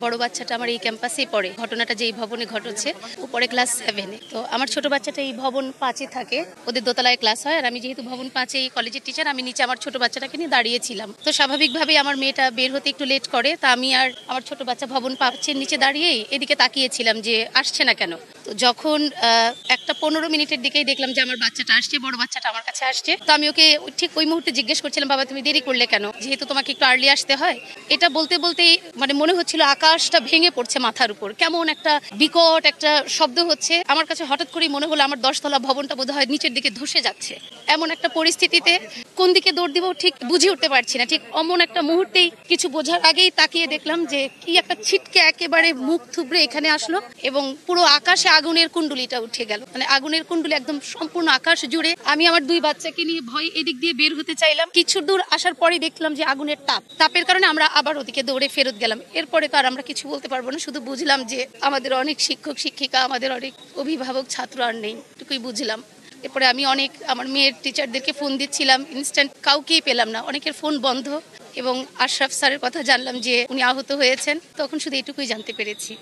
বড় বাচ্চাটা আমার এই ক্যাম্পাসেই পড়ে। ঘটনাটা যেই ভবনে ঘটেছে ও পড়ে ক্লাস 7-এ। তো আমার ছোট বাচ্চাটা এই ভবন 5-এ থাকে, ওদের দোতলায় ক্লাস হয়। আর আমি যেহেতু ভবন 5-এ এই কলেজের টিচার, আমি নিচে আমার ছোট বাচ্চাটাকে নিয়ে দাঁড়িয়েছিলাম। তো স্বাভাবিকভাবেই আমার মেয়েটা বের হতে একটু লেট করে, তা আমি আর আমার ছোট বাচ্চা ভবন 5-এর নিচে দাঁড়িয়েই এদিকে তাকিয়েছিলাম যে আসছে না কেন। তো যখন একটা 15 মিনিটের দিকেই দেখলাম যে আমার বাচ্চাটা আসছে, বড় বাচ্চাটা আমার কাছে আসছে। তো আমি ওকে ঠিক ওই মুহূর্তে জিজ্ঞেস করছিলাম, বাবা তুমি দেরি করলে কেন, যেহেতু তোমাকে একটু আর্লি আসতে হয়। এটা বলতে বলতেই মানে মনে হচ্ছিল আকাশটা ভেঙে পড়ছে মাথার উপর, কেমন একটা বিকট একটা শব্দ হচ্ছে। আমার কাছে হঠাৎ করেই মনে হলো আমার 10 তলা ভবনটা বোধহয় নিচের দিকে ধসে যাচ্ছে। এমন একটা পরিস্থিতিতে কোন দিকে দৌড় দিব ঠিক বুঝে উঠতে পারছি না। ঠিক অমন একটা মুহূর্তেই কিছু বোঝার আগেই তাকিয়ে দেখলাম যে কি একটা ছিটকে একেবারে মুখ থুবড়ে এখানে আসলো এবং পুরো আকাশে আগুনের কুণ্ডুলিটা উঠে গেল। মানে আগুনের কুণ্ডুলি একদম সম্পূর্ণ আকাশ জুড়ে। আমি আমার 2 বাচ্চাকে নিয়ে ভয় এদিক দিয়ে বের হতে চাইলাম। কিছু দূর আসার পরে দেখলাম যে আগুনের তাপের কারণে আমরা আবার ওদিকে দৌড়ে ফেরত গেলাম। এরপরে তো আর আমরা কিছু বলতে পারবো না, শুধু বুঝলাম যে আমাদের অনেক শিক্ষক শিক্ষিকা, আমাদের অনেক অভিভাবক ছাত্র আর নেই, এটুকুই বুঝলাম। এরপরে আমি অনেক আমার মেয়ের টিচারদেরকে ফোন দিচ্ছিলাম, ইনস্ট্যান্ট কাউকেই পেলাম না, অনেকের ফোন বন্ধ। এবং আশরাফ স্যারের কথা জানলাম যে উনি আহত হয়েছেন, তখন শুধু এটুকুই জানতে পেরেছি।